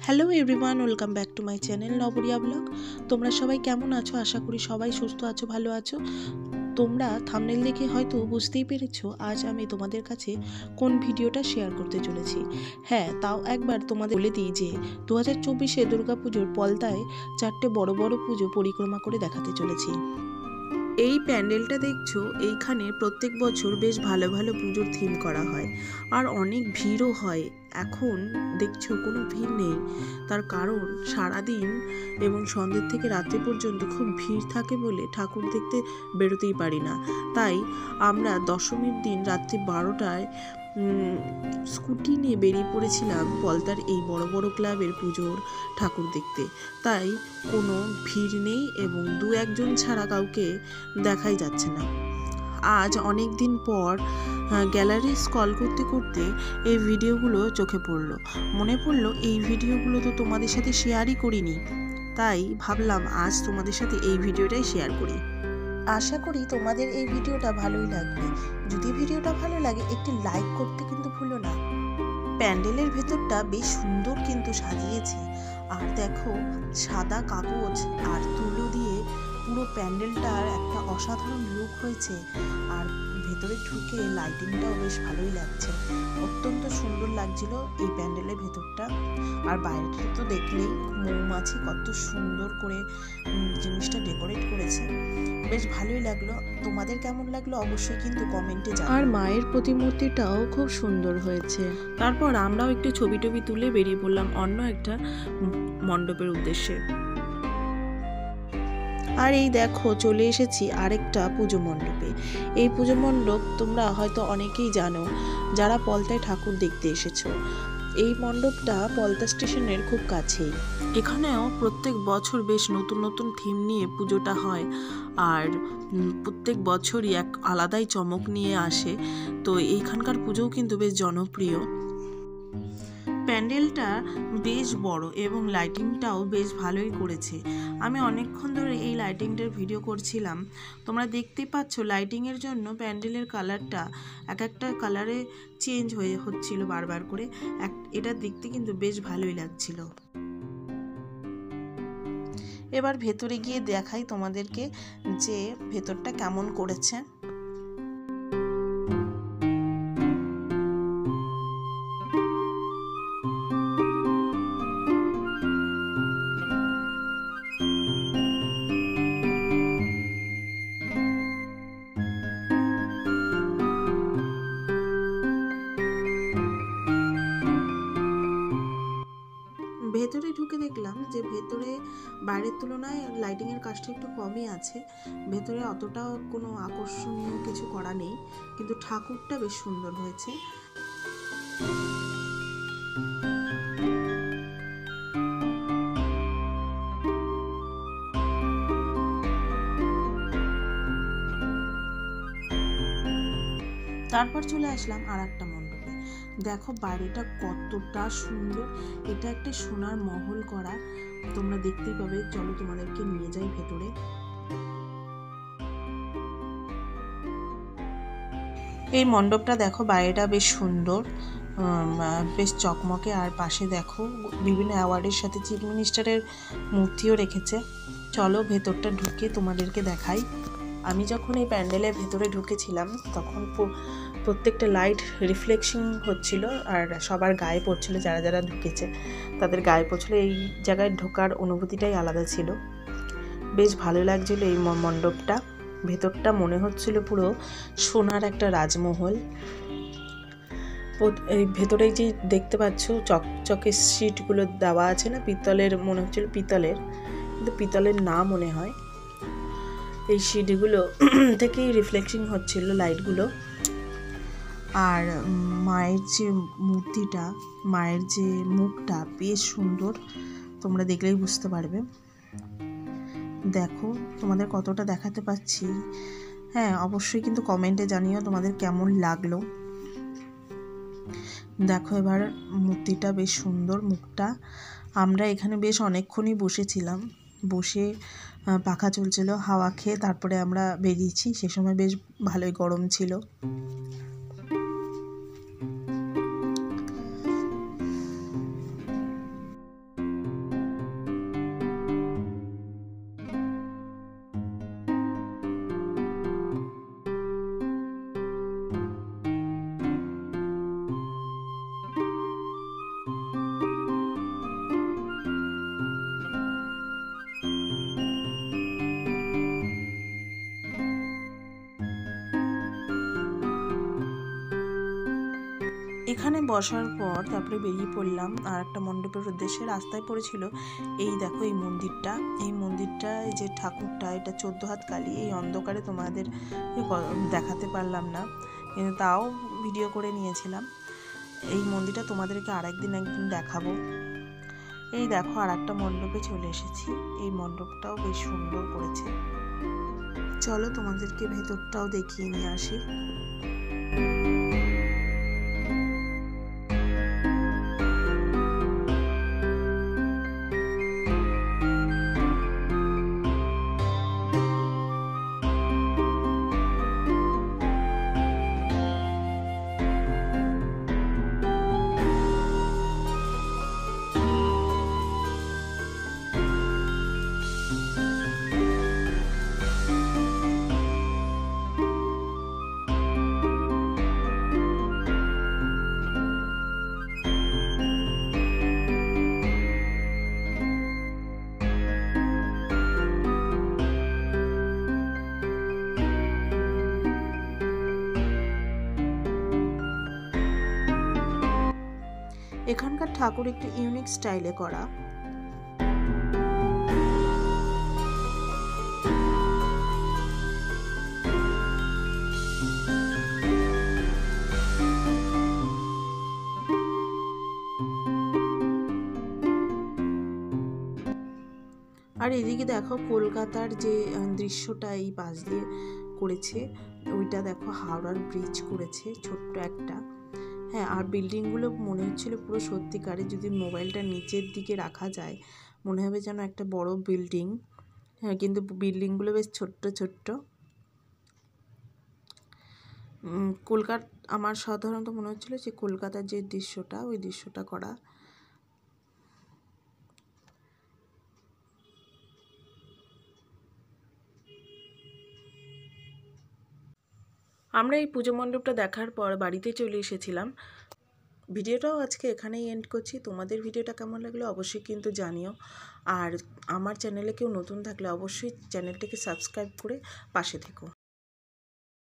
Hello everyone, welcome back to my channel নবরিয়া blog. তোমরা সবাই কেমন আছো? আশা করি সবাই সুস্থ আছো, ভালো আছো। তোমরা থাম্বনেল দেখে হয়তো বুঝতেই পেরেছো আজ আমি তোমাদের কাছে কোন ভিডিওটা শেয়ার করতে চলেছি। হ্যাঁ, তাও একবার তোমাদের বলে দিই যে 2024-এ দুর্গাপুজোর পলতায় 4টে বড় বড় পুজো পরিক্রমা করে দেখাতে চলেছি। এই প্যান্ডেলটা দেখছো, এইখানে প্রত্যেক বছর বেশ ভালো ভালো পুজোর থিম করা হয় আর অনেক ভিড়ও হয়। এখন দেখছো কোনো ভিড় নেই, তার কারণ সারাদিন এবং সন্ধ্যের থেকে রাত্রি পর্যন্ত খুব ভিড় থাকে বলে ঠাকুর দেখতে বেরোতেই পারি না। তাই আমরা দশমীর দিন রাত্রি 12টায় স্কুটি নিয়ে বেরিয়ে পড়েছিলাম পলতার এই বড় বড় ক্লাবের পুজোর ঠাকুর দেখতে। তাই কোনো ভিড় নেই এবং দু একজন ছাড়া কাউকে দেখাই যাচ্ছে না। আজ অনেক দিন পর গ্যালারি স্ক্রল করতে করতে এই ভিডিওগুলো চোখে পড়লো। মনে পড়লো এই ভিডিওগুলো তো তোমাদের সাথে শেয়ারই করিনি, তাই ভাবলাম আজ তোমাদের সাথে এই ভিডিওটাই শেয়ার করি। আশা করি তোমাদের এই ভিডিওটা ভালোই লাগবে। যদি ভিডিওটা ভালো লাগে একটি লাইক করতে কিন্তু ভুলো না। প্যান্ডেলের ভেতরটা বেশ সুন্দর কিন্তু সাজিয়েছে। আর দেখো, সাদা কাগজ আর তুলো দিয়ে পুরো প্যান্ডেলটার একটা অসাধারণ লুক হয়েছে। আর ভেতরে ঢুকে লাইটিংটাও বেশ ভালোই লাগছে, অত্যন্ত সুন্দর লাগছিল এই প্যান্ডেলের ভেতরটা। আর বাইরেটা তো দেখলেই মৌমাছি কত সুন্দর করে জিনিসটা ডেকোরেট করেছে, বেশ ভালোই লাগলো। তোমাদের কেমন লাগলো অবশ্যই কিন্তু কমেন্টে জানাও। আর মায়ের প্রতিমূর্তিটাও খুব সুন্দর হয়েছে। তারপর আমরাও একটু ছবি টবি তুলে বেরিয়ে পড়লাম অন্য একটা মণ্ডপের উদ্দেশ্যে। আর এই দেখো, চলে এসেছি আরেকটা পুজো মণ্ডপে। এই পুজো মণ্ডপ তোমরা হয়তো অনেকেই জানো যারা পলতায় ঠাকুর দেখতে এসেছো। এই মণ্ডপটা পলতা স্টেশনের খুব কাছেই। এখানেও প্রত্যেক বছর বেশ নতুন নতুন থিম নিয়ে পুজোটা হয় আর প্রত্যেক বছরই এক আলাদাই চমক নিয়ে আসে। তো এইখানকার পুজোও কিন্তু বেশ জনপ্রিয়। প্যান্ডেলটা বেশ বড় এবং লাইটিংটাও বেশ ভালোই করেছে। আমি অনেকক্ষণ ধরে এই লাইটিংটার ভিডিও করছিলাম। তোমরা দেখতেই পাচ্ছ লাইটিংয়ের জন্য প্যান্ডেলের কালারটা এক একটা কালারে চেঞ্জ হচ্ছিল বারবার করে। এটা দেখতে কিন্তু বেশ ভালোই লাগছিল। এবার ভেতরে গিয়ে দেখাই তোমাদেরকে যে ভেতরটা কেমন করেছে। ভেতরে ঢুকে দেখলাম যে ভেতরে বাইরের তুলনায় লাইটিংয়ের কাজটা একটু কমই আছে। ভেতরে অতটা কোনো আকর্ষণীয় কিছু করা নেই, কিন্তু ঠাকুরটা বেশ সুন্দর হয়েছে। তারপর চলে আসলাম আর একটা মণ্ডপে। দেখো বাইরেটা কতটা সুন্দর, এটা একটা সোনার মহল করা, তোমরা দেখতেই পাবে। চলো তোমাদেরকে নিয়ে যাই ভেতরে। এই মণ্ডপটা দেখো বাইরেটা বেশ সুন্দর, বেশ চকমকে। আর পাশে দেখো বিভিন্ন অ্যাওয়ার্ডের সাথে চিফ মিনিস্টারের মূর্তিও রেখেছে। চলো ভেতরটা ঢুকে তোমাদেরকে দেখাই। আমি যখন এই প্যান্ডেলের ভেতরে ঢুকেছিলাম তখন প্রত্যেকটা লাইট রিফ্লেকশন হচ্ছিল আর সবার গায়ে পড়ছিল। যারা যারা ঢুকেছে তাদের গায়ে পড়ছিল। এই জায়গায় ঢোকার অনুভূতিটাই আলাদা ছিল, বেশ ভালো লাগছিল এই মণ্ডপটা। ভেতরটা মনে হচ্ছিল পুরো সোনার একটা রাজমহল। এই ভেতরে যে দেখতে পাচ্ছ চকচকে সিটগুলো দেওয়া আছে না, পিতলের মনে হচ্ছিল, পিতলের, কিন্তু পিতলের না মনে হয়। এই সিটগুলো থেকেই রিফ্লেকশন হচ্ছিল লাইটগুলো। আর মায়ের যে মূর্তিটা, মায়ের যে মুখটা বেশ সুন্দর, তোমরা দেখলেই বুঝতে পারবে। দেখো তোমাদের কতটা দেখাতে পাচ্ছি। হ্যাঁ, অবশ্যই কিন্তু কমেন্টে জানিও তোমাদের কেমন লাগলো। দেখো এবার মূর্তিটা বেশ সুন্দর, মুখটা। আমরা এখানে বেশ অনেকক্ষণই বসেছিলাম, বসে পাখা চলছিল, হাওয়া খেয়ে তারপরে আমরা বেরিয়েছি। সে সময় বেশ ভালোই গরম ছিল। এখানে বসার পর তারপরে বেরিয়ে পড়লাম আর একটা মণ্ডপের উদ্দেশ্যে। রাস্তায় পড়েছিল এই দেখো এই মন্দিরটা যে ঠাকুরটা, এটা 14 হাত কালী। এই অন্ধকারে তোমাদের দেখাতে পারলাম না, কিন্তু তাও ভিডিও করে নিয়েছিলাম। এই মন্দিরটা তোমাদেরকে একদিন দেখাবো। এই দেখো আর একটা মণ্ডপে চলে এসেছি। এই মণ্ডপটাও বেশ সুন্দর করেছে। চলো তোমাদেরকে ভেতরটাও দেখিয়ে নিয়ে আসি। এখানকার ঠাকুর একটু ইউনিক স্টাইলে করা। আর এদিকে দেখো কলকাতার যে দৃশ্যটা এই পাশ দিয়ে করেছে, ওইটা দেখো হাওড়ার ব্রিজ করেছে ছোট্ট একটা। হ্যাঁ, আর বিল্ডিংগুলো মনে হচ্ছিল পুরো সত্যিকারে, যদি মোবাইলটা নিচের দিকে রাখা যায় মনে হবে যেন একটা বড় বিল্ডিং। হ্যাঁ, কিন্তু বিল্ডিংগুলো বেশ ছোট্ট ছোট্ট। আমার সাধারণত মনে হচ্ছিল যে কলকাতার যে দৃশ্যটা, ওই দৃশ্যটা করা। আমরা এই পুজো মণ্ডপটা দেখার পর বাড়িতে চলে এসেছিলাম। ভিডিওটাও আজকে এখানেই এন্ড করছি। তোমাদের ভিডিওটা কেমন লাগলো অবশ্যই কিন্তু জানিও। আর আমার চ্যানেলে কেউ নতুন থাকলে অবশ্যই চ্যানেলটিকে সাবস্ক্রাইব করে পাশে থেকো।